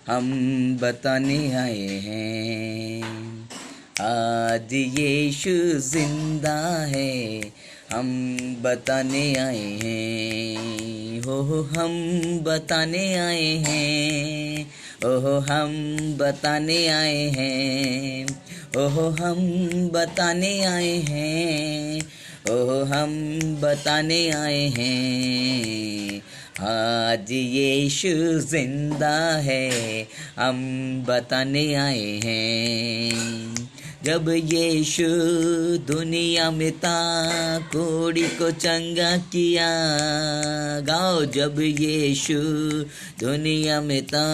हम बताने आए हैं। आज यीशु जिंदा है, हम बताने आए हैं। हो हम बताने आए हैं, ओहो हम बताने आए हैं, ओहो हम बताने आए हैं, ओहो हम बताने आए हैं। आज यीशु जिंदा है, हम बताने आए हैं। जब यीशु दुनिया में था, कोढ़ी को चंगा किया। गाओ, जब यीशु दुनिया में था,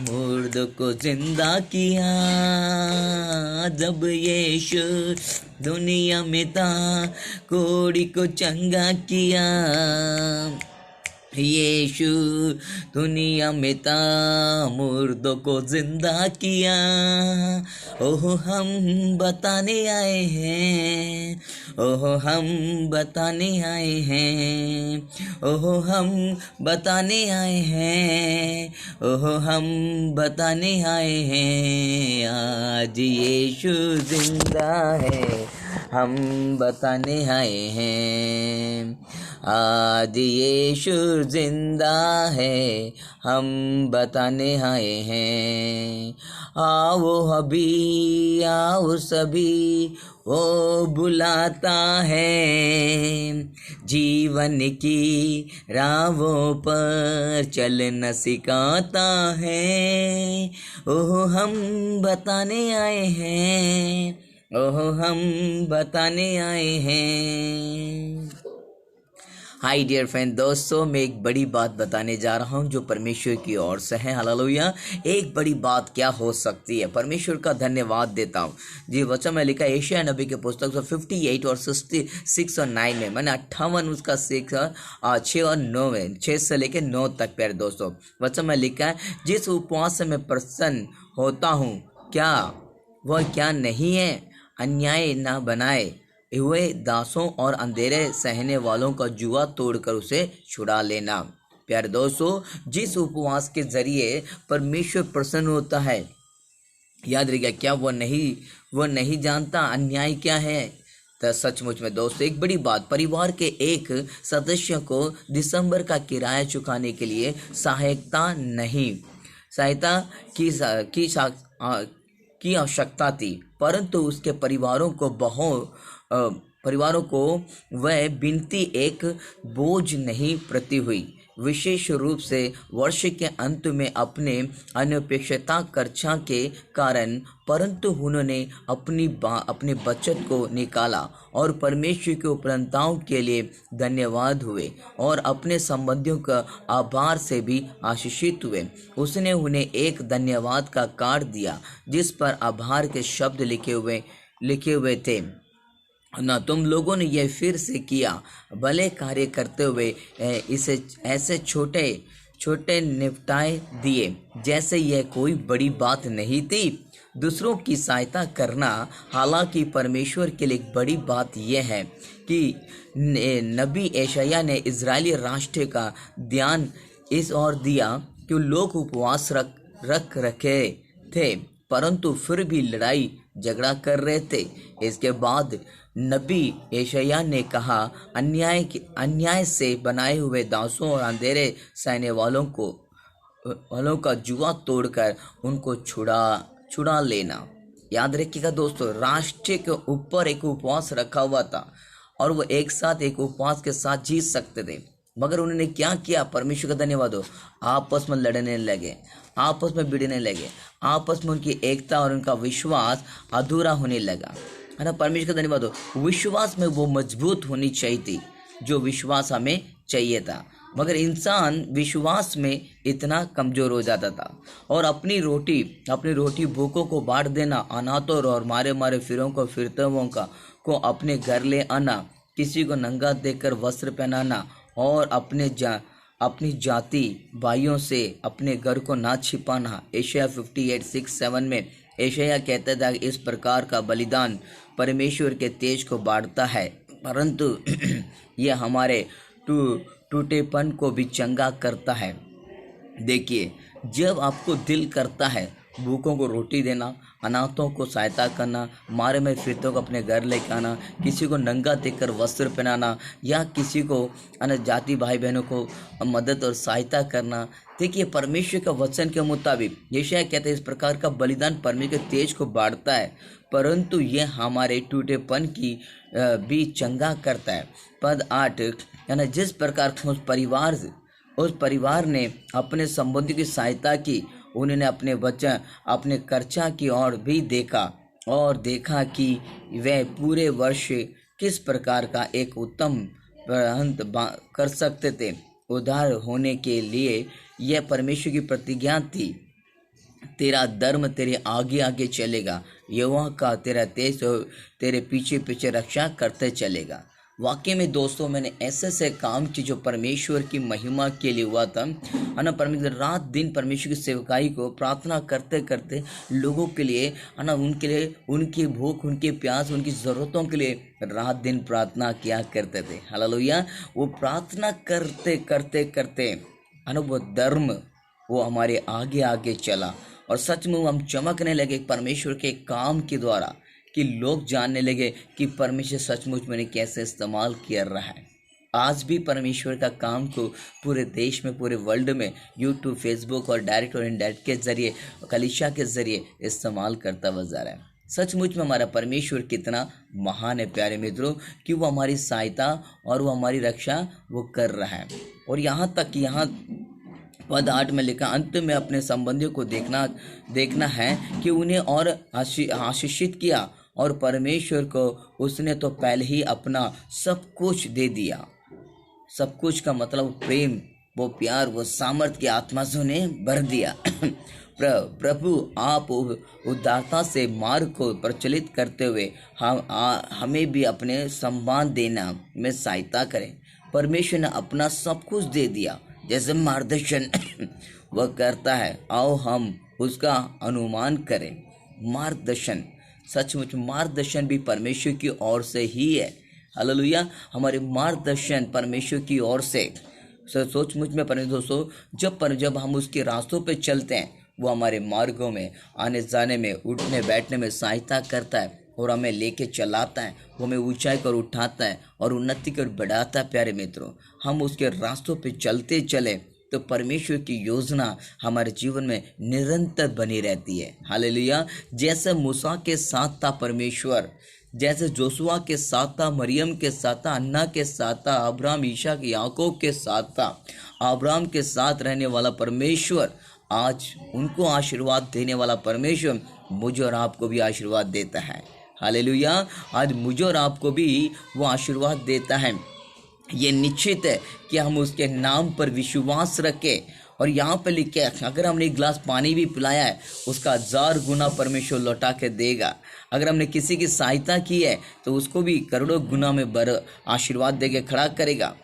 मुर्द को जिंदा किया। जब यीशु दुनिया में था, कोढ़ी को चंगा किया। यीशु दुनिया में था, मुर्दों को जिंदा किया। ओहो हम बताने आए हैं, ओहो हम बताने आए हैं, ओहो हम बताने आए हैं, ओहो हम बताने आए हैं। आज यीशु जिंदा है, हम बताने आए हैं। आज यीशु जिंदा है, हम बताने आए हैं। आओ अभी, आओ सभी, वो बुलाता है। जीवन की राहों पर चलना सिखाता है। ओह हम बताने आए हैं, ओह हम बताने आए हैं। हाय डियर फ्रेंड, दोस्तों मैं एक बड़ी बात बताने जा रहा हूँ जो परमेश्वर की ओर से है। हालेलुया। एक बड़ी बात क्या हो सकती है? परमेश्वर का धन्यवाद देता हूँ। जी, वचन में लिखा है यशायाह नबी के पुस्तक 58 और 66 और 9 में, मैंने 58 उसका 6 और 9 में, 6 से लेकर 9 तक। प्यारे दोस्तों, वचन में लिखा है, जिस उपवास से मैं प्रसन्न होता हूँ, क्या वह क्या नहीं है? अन्याय ना बनाए हुए दासों और अंधेरे सहने वालों का जुआ तोड़कर उसे छुड़ा लेना। प्यारे दोस्तों, जिस उपवास के जरिए परमेश्वर प्रसन्न होता है, याद रखिएगा, क्या वो नहीं जानता अन्याय क्या है? तो सचमुच में दोस्तों, एक बड़ी बात, परिवार के एक सदस्य को दिसंबर का किराया चुकाने के लिए सहायता की आवश्यकता थी, परंतु उसके परिवारों को वह विनती एक बोझ नहीं प्रती हुई। विशेष रूप से वर्ष के अंत में अपने अनपेक्षित खर्चा के कारण, परंतु उन्होंने अपनी बचत को निकाला और परमेश्वर की उपलब्धताओं के लिए धन्यवाद हुए और अपने संबंधियों का आभार से भी आशीषित हुए। उसने उन्हें एक धन्यवाद का कार्ड दिया जिस पर आभार के शब्द लिखे हुए थे ना। तुम लोगों ने यह फिर से किया, भले कार्य करते हुए इसे ऐसे छोटे छोटे निपटाए दिए जैसे यह कोई बड़ी बात नहीं थी। दूसरों की सहायता करना, हालांकि परमेश्वर के लिए एक बड़ी बात यह है कि नबी यशायाह ने इजरायली राष्ट्र का ध्यान इस ओर दिया कि लोग उपवास रख रखे थे, परंतु फिर भी लड़ाई झगड़ा कर रहे थे। इसके बाद नबी यशायाह ने कहा, अन्याय से बनाए हुए दासों और अंधेरे सहने वालों का जुआ तोड़कर उनको छुड़ा लेना। याद रखिएगा दोस्तों, राष्ट्र के ऊपर एक उपवास रखा हुआ था और वो एक साथ एक उपवास के साथ जीत सकते थे, मगर उन्होंने क्या किया? परमेश्वर का धन्यवाद हो, आपस में लड़ने लगे, आपस में भिड़ने लगे, आपस में उनकी एकता और उनका विश्वास अधूरा होने लगा, है ना। परमेश्वर का धन्यवाद हो। विश्वास में वो मजबूत होनी चाहिए थी जो विश्वास हमें चाहिए था, मगर इंसान विश्वास में इतना कमज़ोर हो जाता था और अपनी रोटी भूखों को बांट देना, अनाथों और मारे फिरों को फिरते हुओं को अपने घर ले आना, किसी को नंगा देकर वस्त्र पहनाना और अपनी जाति भाइयों से अपने घर को ना छिपाना। यशायाह 58:6-7 में यशायाह कहता था, इस प्रकार का बलिदान परमेश्वर के तेज को बांटता है, परंतु यह हमारे टूटेपन को भी चंगा करता है। देखिए, जब आपको दिल करता है भूखों को रोटी देना, अनाथों को सहायता करना, मारे में फिरतों को अपने घर लेके आना, किसी को नंगा देखकर वस्त्र पहनाना, या किसी को अन्य जाति भाई बहनों को मदद और सहायता करना, देखिए परमेश्वर का वचन के मुताबिक यशायाह कहते हैं इस प्रकार का बलिदान परमेश्वर के तेज को बाढ़ता है, परंतु यह हमारे टूटेपन की भी चंगा करता है। पद 8, यानी जिस प्रकार उस परिवार ने अपने संबंधी की सहायता की, उन्होंने अपने वचन अपने खर्चा की ओर भी देखा कि वह पूरे वर्ष किस प्रकार का एक उत्तम प्रबंध कर सकते थे। उद्धार होने के लिए यह परमेश्वर की प्रतिज्ञा थी, तेरा धर्म तेरे आगे आगे चलेगा, यहोवा का तेरा तेज तेरे पीछे पीछे रक्षा करते चलेगा। वाकई में दोस्तों, मैंने ऐसे काम किए जो परमेश्वर की महिमा के लिए हुआ था। है ना, परमेश्वर रात दिन परमेश्वर की सेवकाई को प्रार्थना करते करते लोगों के लिए, है ना, उनके लिए, उनकी भूख, उनकी प्यास, उनकी ज़रूरतों के लिए रात दिन प्रार्थना किया करते थे। हालेलुया। वो प्रार्थना करते करते करते, है ना, वो धर्म वो हमारे आगे आगे चला, और सच में हम चमकने लगे परमेश्वर के काम के द्वारा, कि लोग जानने लगे कि परमेश्वर सचमुच में कैसे इस्तेमाल कर रहा है। आज भी परमेश्वर का काम को पूरे देश में, पूरे वर्ल्ड में यूट्यूब, फेसबुक और डायरेक्ट और इनडायरेक्ट के ज़रिए, कलीसिया के ज़रिए इस्तेमाल करता हुआ जा रहा है। सचमुच में हमारा परमेश्वर कितना महान है प्यारे मित्रों, कि वो हमारी सहायता और वो हमारी रक्षा वो कर रहा है। और यहाँ तक कि यहाँ पद 8 में लिखा, अंत में अपने संबंधियों को देखना है कि उन्हें और आशीषित किया, और परमेश्वर को उसने तो पहले ही अपना सब कुछ दे दिया। सब कुछ का मतलब प्रेम, वो प्यार, वो सामर्थ्य की आत्मा से उन्हें भर दिया। प्रभु आप उदारता से मार्ग को प्रचलित करते हुए हमें भी अपने सम्मान देना में सहायता करें। परमेश्वर ने अपना सब कुछ दे दिया, जैसे मार्गदर्शन वह करता है, आओ हम उसका अनुमान करें। मार्गदर्शन, सचमुच मार्गदर्शन भी परमेश्वर की ओर से ही है। हालेलुया। हमारे मार्गदर्शन परमेश्वर की ओर से। सचमुच में परमेश्वर दोस्तों, जब हम उसके रास्तों पे चलते हैं, वो हमारे मार्गों में आने जाने में, उठने बैठने में सहायता करता है, और हमें लेके चलाता है, वो हमें ऊंचाई पर उठाता है और उन्नति कर बढ़ाता है। प्यारे मित्रों, हम उसके रास्तों पे चलते चले तो परमेश्वर की योजना हमारे जीवन में निरंतर बनी रहती है। हालेलुया। जैसे मूसा के साथ था परमेश्वर, जैसे जोशुआ के साथ था, मरियम के साथ था, अन्ना के साथ था, अब्राहम, ईसाक, याकूब के साथ था, अब्राहम के साथ रहने वाला परमेश्वर, आज उनको आशीर्वाद देने वाला परमेश्वर मुझे और आपको भी आशीर्वाद देता है। हालेलुया। आज मुझे और आपको भी वो आशीर्वाद देता है। ये निश्चित है कि हम उसके नाम पर विश्वास रखें। और यहाँ पर लिखे, अगर हमने एक गिलास पानी भी पिलाया है, उसका 1000 गुना परमेश्वर लौटा के देगा। अगर हमने किसी की सहायता की है तो उसको भी करोड़ों गुना में आशीर्वाद देके खड़ा करेगा।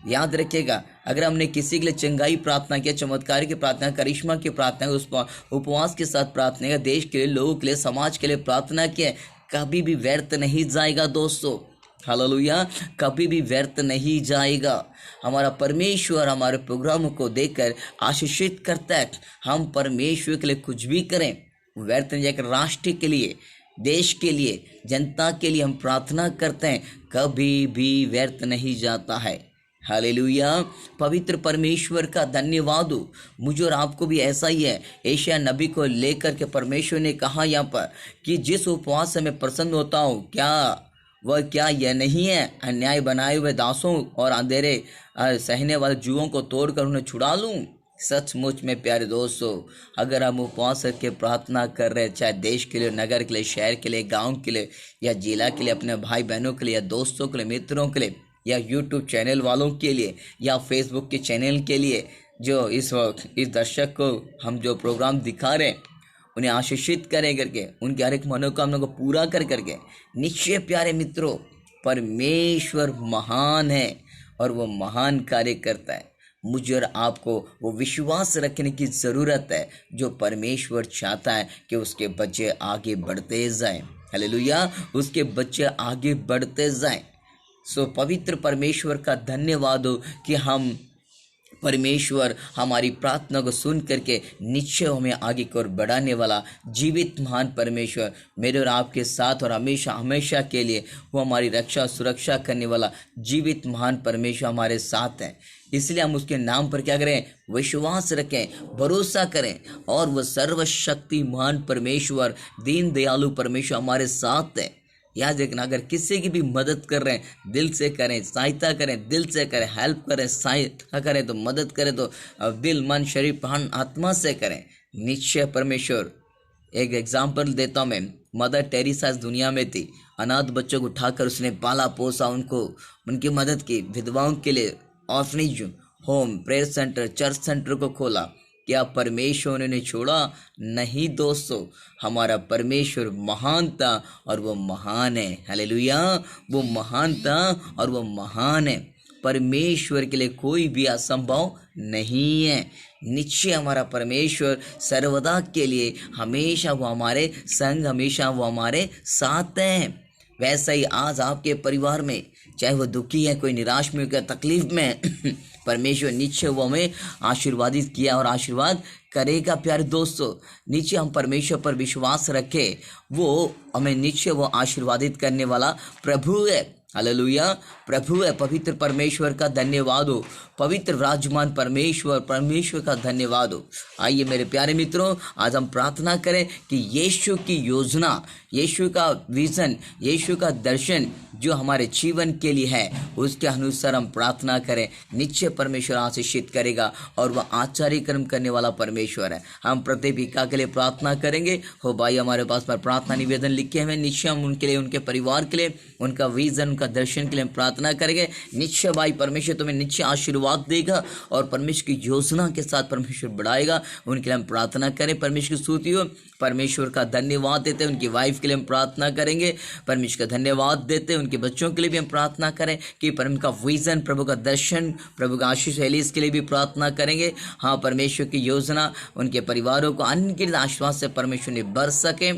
याद रखिएगा, अगर हमने किसी के लिए चंगाई प्रार्थना किया, चमत्कार की प्रार्थना, करिश्मा की प्रार्थना, उस उपवास के साथ प्रार्थना किया, देश के लिए, लोगों के लिए, समाज के लिए प्रार्थना किया, कभी भी व्यर्थ नहीं जाएगा दोस्तों। हालेलुया। कभी भी व्यर्थ नहीं जाएगा। हमारा परमेश्वर हमारे प्रोग्राम को देखकर आशीषित करता है। हम परमेश्वर के लिए कुछ भी करें, व्यर्थ नहीं जाएगा। राष्ट्र के लिए, देश के लिए, जनता के लिए हम प्रार्थना करते हैं, कभी भी व्यर्थ नहीं जाता है। हालेलुया। पवित्र परमेश्वर का धन्यवाद हो। मुझे और आपको भी ऐसा ही है। यशायाह नबी को लेकर के परमेश्वर ने कहा यहाँ पर कि जिस उपवास से मैं प्रसन्न होता हूँ, क्या यह नहीं है अन्याय बनाए हुए दासों और अंधेरे सहने वाले जुओं को तोड़कर उन्हें छुड़ा लूँ। सचमुच में प्यारे दोस्तों, अगर हम उपवास करके प्रार्थना कर रहे हैं, चाहे देश के लिए, नगर के लिए, शहर के लिए, गांव के लिए, या जिला के लिए, अपने भाई बहनों के लिए, या दोस्तों के लिए, मित्रों के लिए, या यूट्यूब चैनल वालों के लिए, या फेसबुक के चैनल के लिए, जो इस वक्त इस दर्शक को हम जो प्रोग्राम दिखा रहे हैं, उन्हें आशीषित करें करके, उनके हर एक मनोकामना को पूरा करके, निश्चय प्यारे मित्रों, परमेश्वर महान है और वो महान कार्य करता है। मुझे और आपको वो विश्वास रखने की ज़रूरत है जो परमेश्वर चाहता है कि उसके बच्चे आगे बढ़ते जाएं। हालेलुया। उसके बच्चे आगे बढ़ते जाएं। सो पवित्र परमेश्वर का धन्यवाद हो कि हम परमेश्वर हमारी प्रार्थना को सुन करके निश्चय हमें आगे की ओर बढ़ाने वाला जीवित महान परमेश्वर मेरे और आपके साथ और हमेशा हमेशा के लिए वो हमारी रक्षा सुरक्षा करने वाला जीवित महान परमेश्वर हमारे साथ है। इसलिए हम उसके नाम पर क्या करें, विश्वास रखें, भरोसा करें, और वह सर्वशक्तिमान परमेश्वर दीन दयालु परमेश्वर हमारे साथ है। याद रखना, अगर किसी की भी मदद कर रहे हैं दिल से करें, सहायता करें दिल से करें, हेल्प करें, सहायता करें तो मदद करें तो दिल मन शरीर प्राण आत्मा से करें, निश्चय परमेश्वर। एक एग्जाम्पल देता हूँ मैं, मदर टेरेसा इस दुनिया में थी, अनाथ बच्चों को उठाकर उसने पाला पोसा, उनको उनकी मदद की, विधवाओं के लिए orphanage home, prayer centre, church centre को खोला। क्या परमेश्वर ने छोड़ा? नहीं दोस्तों, हमारा परमेश्वर महान था और वो महान है। हालेलुया, वो महान था और वो महान है। परमेश्वर के लिए कोई भी असंभव नहीं है। निश्चय हमारा परमेश्वर सर्वदा के लिए हमेशा वो हमारे संग, हमेशा वो हमारे साथ हैं। वैसा ही आज आपके परिवार में, चाहे वो दुखी है, कोई निराश में, कोई तकलीफ में परमेश्वर निश्चय वो हमें आशीर्वादित किया और आशीर्वाद करेगा। प्यारे दोस्तों, नीचे हम परमेश्वर पर विश्वास रखें, वो हमें निश्चय वो आशीर्वादित करने वाला प्रभु है। हालेलुया, प्रभु है। पवित्र परमेश्वर का धन्यवाद हो, पवित्र विराजमान परमेश्वर का धन्यवाद हो। आइए मेरे प्यारे मित्रों, आज हम प्रार्थना करें कि यीशु की योजना, यीशु का विजन, यीशु का दर्शन जो हमारे जीवन के लिए है, उसके अनुसार हम प्रार्थना करें। निश्चय परमेश्वर आशीषित करेगा और वह आश्चर्य कर्म करने वाला परमेश्वर है। हम प्रत्येक भिक्षा के लिए प्रार्थना करेंगे। हो भाई, हमारे पास पर प्रार्थना निवेदन लिखे हुए, निश्चय हम उनके लिए, उनके परिवार के लिए, उनका विजन, उनका दर्शन के लिए हम प्रार्थना करेंगे। निश्चय भाई परमेश्वर तुम्हें निश्चय आशीर्वाद देगा और परमेश्वर की योजना के साथ परमेश्वर बढ़ाएगा। उनके लिए हम प्रार्थना करें। परमेश्वर की स्तुति हो, परमेश्वर का धन्यवाद देते हैं। उनकी वाइफ के लिए हम प्रार्थना करेंगे, परमेश्वर का धन्यवाद देते हैं। उनके बच्चों के लिए भी हम प्रार्थना करें कि प्रभु का विजन, प्रभु का दर्शन, प्रभु का आशीष एलिस के लिए भी प्रार्थना करेंगे। हाँ, परमेश्वर की योजना उनके परिवारों को अनगिनत आशीर्वाद से परमेश्वर ने भर सके।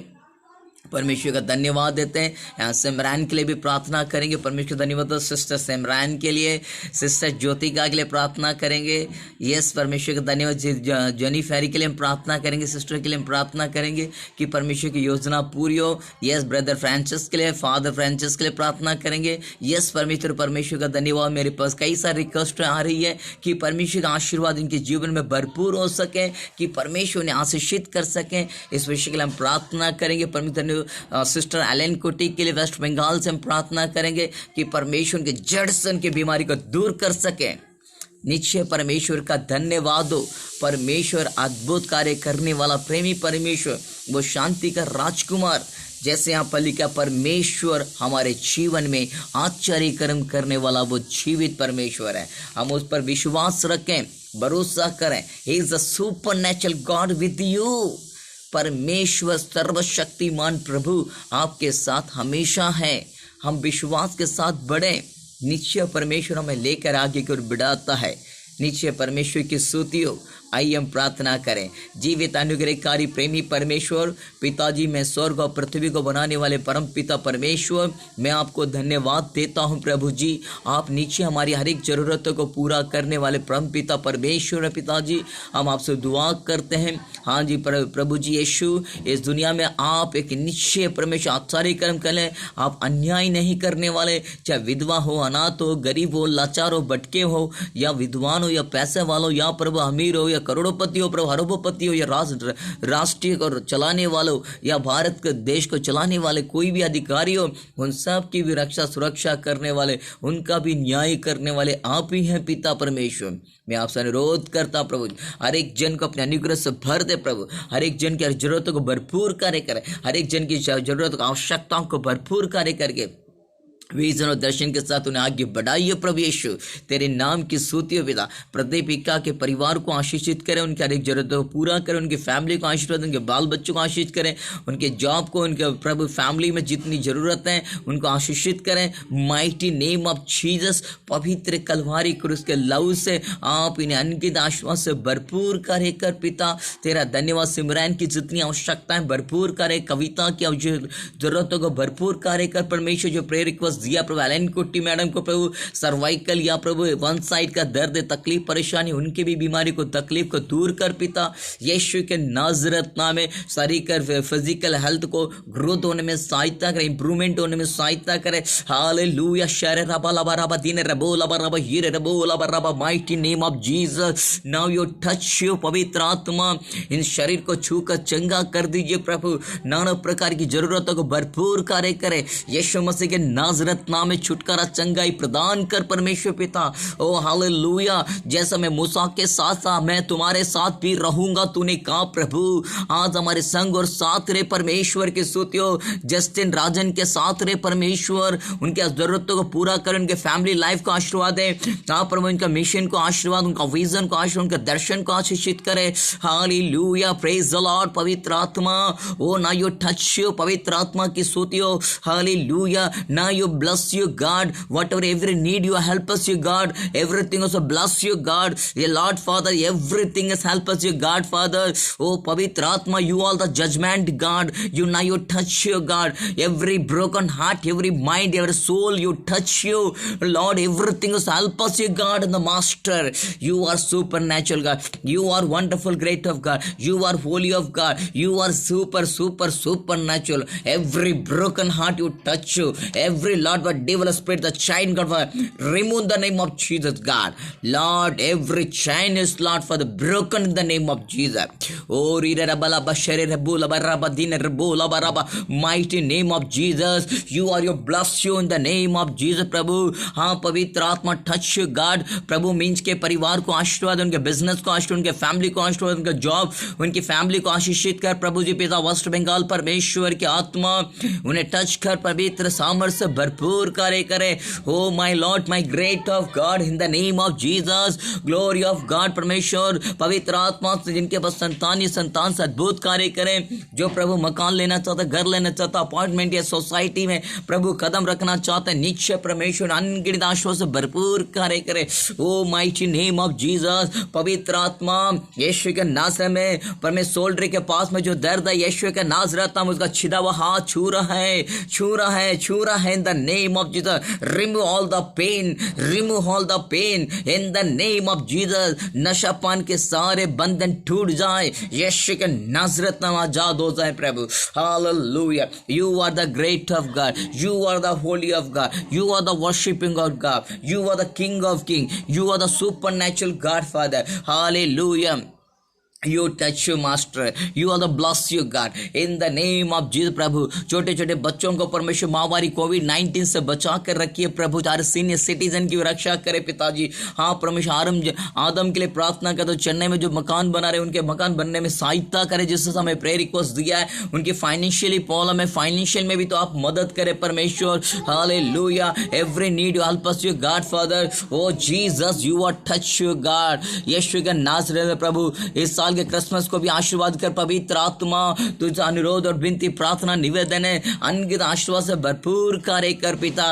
परमेश्वर का धन्यवाद देते हैं। यहाँ सिमरान के लिए भी प्रार्थना करेंगे। परमेश्वर धन्यवाद हो सिस्टर सिमरान के लिए, सिस्टर ज्योतिका के लिए प्रार्थना करेंगे। यस, परमेश्वर का धन्यवाद। जॉनी फेरी के लिए हम प्रार्थना करेंगे, सिस्टर के लिए हम प्रार्थना करेंगे कि परमेश्वर की योजना पूरी हो। यस, ब्रदर फ्रांसिस के लिए, फादर फ्रांसिस के लिए प्रार्थना करेंगे। यस परमेश्वर का धन्यवाद। मेरे पास कई सारी रिक्वेस्ट आ रही है कि परमेश्वर का आशीर्वाद इनके जीवन में भरपूर हो सके, कि परमेश्वर ने आशीषित कर सकें। इस विषय के लिए हम प्रार्थना करेंगे। परमेश्वर सिस्टर एलन कोटी के लिए वेस्ट बंगाल से हम प्रार्थना करेंगे कि परमेश्वर के जड़ से उनकी बीमारी को दूर कर सके। निश्चय परमेश्वर का धन्यवाद हो। परमेश्वर अद्भुत कार्य करने वाला प्रेमी परमेश्वर, वो शांति का राजकुमार, जैसे यहाँ पर लिखा, परमेश्वर हमारे जीवन में आश्चर्य कर्म करने वाला वो जीवित परमेश्वर है। हम उस पर विश्वास रखें, भरोसा करें। He is a supernatural God with you. परमेश्वर सर्वशक्तिमान प्रभु आपके साथ हमेशा है। हम विश्वास के साथ बढ़ें। निश्चय परमेश्वर हमें लेकर आगे की ओर बढ़ाता है। निश्चय परमेश्वर की स्तुति हो। आइए हम प्रार्थना करें। जीवित अनुग्रहकारी प्रेमी परमेश्वर, पिताजी, मैं स्वर्ग और पृथ्वी को बनाने वाले परम पिता परमेश्वर, मैं आपको धन्यवाद देता हूं प्रभु जी। आप नीचे हमारी हर एक जरूरतों को पूरा करने वाले परम पिता परमेश्वर है। पिताजी, हम आपसे दुआ करते हैं। हाँ जी प्रभु जी यीशु, इस दुनिया में आप एक निश्चय परमेश्वर आश्चर्य कर्म करें। आप अन्याय नहीं करने वाले, चाहे विधवा हो, अनाथ हो, गरीब हो, लाचार हो, भटके हो, या विद्वान हो, या पैसे वालों, या प्रभु अमीर हो, करोड़पति हो, प्रभु अरबोपति हो, या राष्ट्रीय को चलाने वालों, या भारत के देश को चलाने वाले कोई भी अधिकारी हो, उन सब की भी रक्षा सुरक्षा करने वाले, उनका भी न्याय करने वाले आप ही हैं पिता परमेश्वर। मैं आपसे अनुरोध करता प्रभु, हर एक जन को अपने अनुग्रह से भर दे प्रभु। हर एक जन की जरूरतों को भरपूर कार्य करे। हर एक जन की जरूरतों, आवश्यकताओं को भरपूर कार्य करके विजन और दर्शन के साथ उन्हें आगे बढ़ाइए प्रभु यीशु। तेरे नाम की स्तुति हो पिता। प्रत्येक पिता के परिवार को आशीषित करें, उनकी हर एक जरूरतों को पूरा करें, उनकी फैमिली को आशीर्वाद, उनके बाल बच्चों को आशीष करें, उनके जॉब को, उनके प्रभु फैमिली में जितनी जरूरत है उनको आशीषित करें। माइटी नेम ऑफ जीसस, पवित्र कलवारी क्रूस के लहू से आप इन्हें अनगिनत आशीर्वाद से भरपूर करे कर पिता। तेरा धन्यवाद। सिमरन की जितनी आवश्यकताएं भरपूर करे, कविता की जरूरतों को भरपूर कार्य कर परमेश्वर। जो प्रेयर रिक्वेस्ट दिया प्रभु। एलन कुट्टी मैडम को प्रभु सर्वाइकल या प्रभु वन साइड का दर्द, तकलीफ, परेशानी, उनकी भी बीमारी को, तकलीफ को दूर कर पिता यीशु के नाज़रेत नाम में। शरीर का फिजिकल हेल्थ को ग्रोथ होने में सहायता करे, इंप्रूवमेंट होने में सहायता करे। हालेलुया। शरे रबा लबा रबा दिन रबो लबा रबा हीरे रबो लबा रबा, mighty name of Jesus now you touch you. पवित्र आत्मा इन शरीर को छूकर चंगा कर दीजिए प्रभु। नाना प्रकार की जरूरतों को भरपूर कार्य करे। यीशु मसीह के नाज़रेत नाम में छुटकारा, चंगाई प्रदान कर परमेश्वर पिता। ओ हालेलुया। जैसा मैं मूसा के साथ था, मैं तुम्हारे साथ भी रहूंगा तूने कहा प्रभु। आज हमारे संग और साथ रहे परमेश्वर के स्तुतियों। जस्टिन राजन के साथ रहे परमेश्वर, उनके जरूरतों को पूरा कर, उनके फैमिली लाइफ को आशीर्वाद दे। प्रभु उनका मिशन को आशीर्वाद, उनका विजन को आशीर्वाद, उनके दर्शन को आशीषित करे। हालेलुया। Praise the Lord. पवित्र आत्मा ओ ना यू टच यू, पवित्र आत्मा की स्तुतियों। हालेलुया। ना you bless you God, what ever every need you help us you God, everything also bless you God, ye Lord Father, everything is help us you God Father. Oh पवित्र आत्मा, you are the judgment God, you now you touch you God, every broken heart, every mind, every soul you touch you Lord, everything is help us you God and the Master. You are supernatural God, you are wonderful great of God, you are holy of God, you are supernatural. Every broken heart you touch you, every Lord what devil spirit the chain God, remove the name of Jesus God. Lord, every chain is Lord for the broken in the name of Jesus. Oh, mighty name of Jesus. You are your bless you in the name of Jesus प्रभु। हाँ पवित्र आत्मा touch you God Prabhu. Means के परिवार को आशीर्वाद, उनके business को आशीर्वाद, उनके फैमिली को आशीर्वाद, उनका जॉब, उनकी फैमिली को आशीषित कर प्रभु जी पिता। वेस्ट बंगाल परमेश्वर की आत्मा उन्हें टच कर, पवित्र सामर्थ्य भरपूर कार्य करे। Oh my Lord, my great of God, in the name of Jesus, glory of God परमेश्वर। पवित्र आत्मा से जिनके पास संतान से अद्भुत कार्य करें, जो प्रभु मकान लेना चाहता, घर लेना चाहता, अपॉइंटमेंट या सोसाइटी में प्रभु कदम रखना चाहते, निश्चय परमेश्वर अनगिनत आशीर्वाद से भरपूर कार्य करे। ओ माइटी नेम ऑफ जीसस। पवित्र आत्मा यीशु के नाज़रेत में, परमेश्वर शोल्डर के पास में जो दर्द है, यीशु के नाज़रेत नाम उसका छिदा हुआ हाथ छू रहा है in the name of Jesus. Remove all the pain, remove all the pain in the name of Jesus. नशा पान के सारे बंधन टूट जाए, यीशु के नाज़रेत नाम आजाद हो जाए प्रभु। Hallelujah. You are the great of God, you are the holy of God, you are the worshipping of God, you are the king of king, you are the supernatural God father. Hallelujah. You touch you master, you are the bless you God in the name of Jesus प्रभु। छोटे छोटे बच्चों को परमेश्वर महामारी कोविड-19 से बचा कर रखिए प्रभु। सारे सीनियर सिटीजन की रक्षा करे पिताजी। हाँ परमेश्वर आदम के लिए प्रार्थना कर दो। चेन्नई में जो मकान बना रहे, उनके मकान बनने में सहायता करे। जिस समय प्रेयर रिक्वेस्ट दिया है, उनकी फाइनेंशियली प्रॉब्लम है, फाइनेंशियल में भी तो आप मदद करें परमेश्वर। Hallelujah. Every need you help us you God father. O Jesus you are touch you God. यीशु के नाज़रेत में प्रभु इस साल के क्रिसमस को भी आशीर्वाद कर पवित्र आत्मा। तुझे अनुरोध और विनती, प्रार्थना, निवेदन है, अनगिनत आशीर्वाद से भरपूर कार्य कर पिता।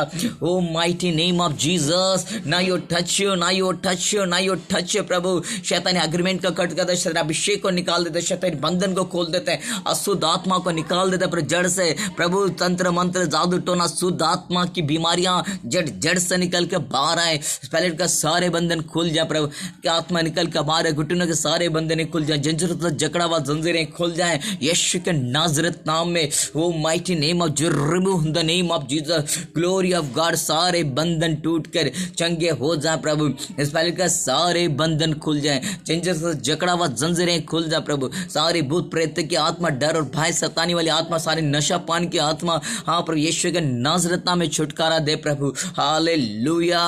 ओ माइटी नेम ऑफ जीसस। ना यू टच यू, ना यू टच यू, ना यू टच यू प्रभु। शैतानी एग्रीमेंट का कट करते, शैतान अभिषेक को निकाल देते, शैतानी बंधन को खोल देते हैं, अशुद्ध आत्मा को निकाल देते पर जड़ से प्रभु। तंत्र मंत्र जादू टोना शुद्ध आत्मा की बीमारियां जड़ से निकल के बाहर आए। पैलेट का सारे बंधन खुल जाए प्रभु। क्या आत्मा निकल के बाहर है, घुटनों के सारे बंधन खुल जाए, जकड़ा हुआ जंजीरें खुल जाएं यीशु के नाज़रेत नाम में। वो mighty name of remove the name of Jesus. Glory of God. सारे बंधन टूट कर चंगे हो जाए प्रभु। इस पहले का सारे बंधन खुल जाएं, जकड़ा हुआ जंजीरें खुल जाए प्रभु। सारे भूत प्रेत की आत्मा, डर और भय सताने वाली आत्मा, सारे नशा पान की आत्मा, हाँ प्रभु यीशु के नाज़रेत नाम में छुटकारा दे प्रभु। हालेलुया।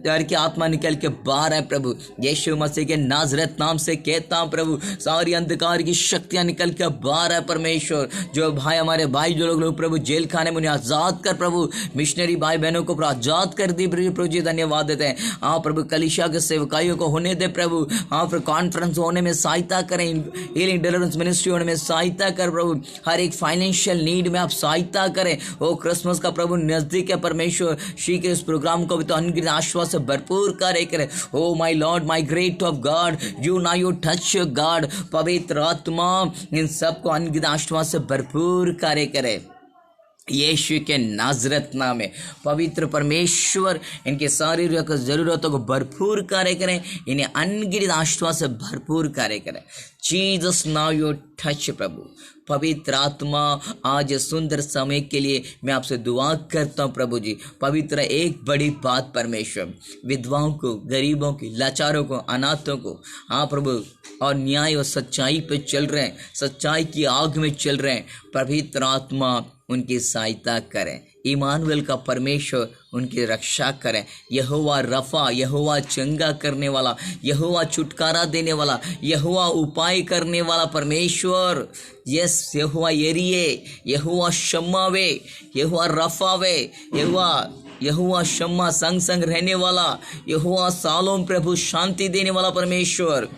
डर की आत्मा निकल के बाहर है प्रभु। यीशु मसीह के नाज़रेत नाम से कहता हूं प्रभु, सारी अंधकार की शक्तियां निकल के बाहर है परमेश्वर। जो भाई हमारे भाई जो लोग प्रभु जेल खाने में, उन्हें आजाद कर प्रभु। मिशनरी भाई बहनों को आजाद कर दी प्रभु जी, धन्यवाद देते हैं। हाँ प्रभु कलीसिया के सेवकाइयों को होने दे प्रभु। हाँ फिर कॉन्फ्रेंस होने में सहायता करें, हीलिंग डिलीवरेंस मिनिस्ट्री होने में सहायता कर प्रभु। हर एक फाइनेंशियल नीड में आप सहायता करें। ओ क्रिसमस का प्रभु नजदीक है परमेश्वर, शीघ्र इस प्रोग्राम को भी तो अनगिनत आशीर्वाद से भरपूर कार्य करें। Oh my Lord, my great of God, you now you touch your God. पवित्र आत्मा इन सबको अनगिनत आशीर्वाद से भरपूर कार्य करे। यीशु के नाजरत नाम में पवित्र परमेश्वर इनके शारीरिक ज़रूरतों को भरपूर कार्य करें, इन्हें अनगिनत आशीर्वाद से भरपूर कार्य करें। जीसस नाउ योर टच प्रभु। पवित्र आत्मा आज सुंदर समय के लिए मैं आपसे दुआ करता हूँ प्रभु जी। पवित्र एक बड़ी बात परमेश्वर, विधवाओं को, गरीबों की, लाचारों को, अनाथों को, हाँ प्रभु, और न्याय और सच्चाई पे चल रहे हैं, सच्चाई की आग में चल रहे हैं, पवित्र आत्मा उनकी सहायता करें। इमानुएल का परमेश्वर उनकी रक्षा करें। यहोवा रफ़ा, यहोवा चंगा करने वाला, यहोवा छुटकारा देने वाला, यहोवा उपाय करने वाला परमेश्वर, यस यहोवा यरीए, यहोवा शम्मावे, यहोवा रफ़ावे, यहोवा शम्मा संग संग रहने वाला, यहोवा सालों प्रभु शांति देने वाला परमेश्वर,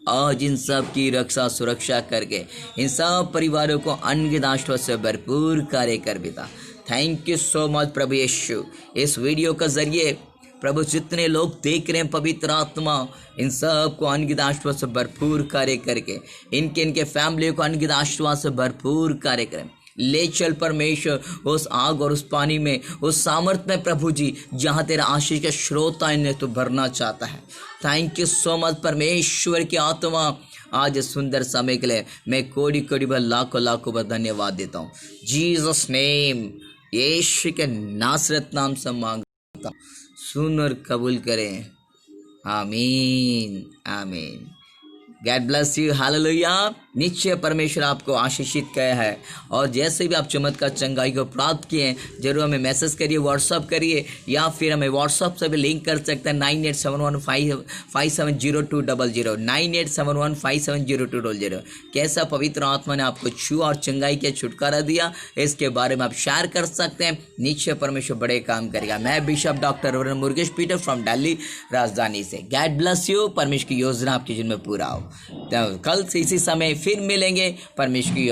आज इन सब की रक्षा सुरक्षा करके इन सब परिवारों को अनगिनत आशीर्वाद से भरपूर कार्य कर पिता। थैंक यू सो मच प्रभु यीशु। इस वीडियो के जरिए प्रभु जितने लोग देख रहे हैं, पवित्र आत्मा इन सब को अनगिनत आशीर्वाद से भरपूर कार्य करके इनके फैमिली को अनगिनत आशीर्वाद से भरपूर कार्य करें। ले चल परमेश्वर उस आग और उस पानी में, उस सामर्थ में प्रभु जी, जहाँ तेरा आशीष का श्रोता इन्हें तो भरना चाहता है। थैंक यू सो मच परमेश्वर की आत्मा। आज सुंदर समय के लिए मैं कोटि कोटि बार लाखों लाखों बार धन्यवाद देता हूँ। जीसस नेम, यीशु के नासरत नाम से मांगता हूँ, सुन और कबूल करें। आमीन आमीन। God bless you, hallelujah. निश्चय परमेश्वर आपको आशीषित किया है, और जैसे भी आप चमत्कार चंगाई को प्राप्त किए हैं, जरूर हमें मैसेज करिए, व्हाट्सअप करिए, या फिर हमें व्हाट्सअप से भी लिंक कर सकते हैं 9871570200 9871570200। कैसा पवित्र आत्मा ने आपको छुआ और चंगाई के छुटकारा दिया, इसके बारे में आप शेयर कर सकते हैं। निश्चय परमेश्वर बड़े काम करेगा। मैं bishop doctor Murugesh Peter from Delhi राजधानी से। God bless you. परमेश्वर की योजना आपके जीवन में पूरा हो। तो कल से इसी समय फिर मिलेंगे। परमेश्वर की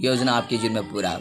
योजना आपके जीवन में पूरा।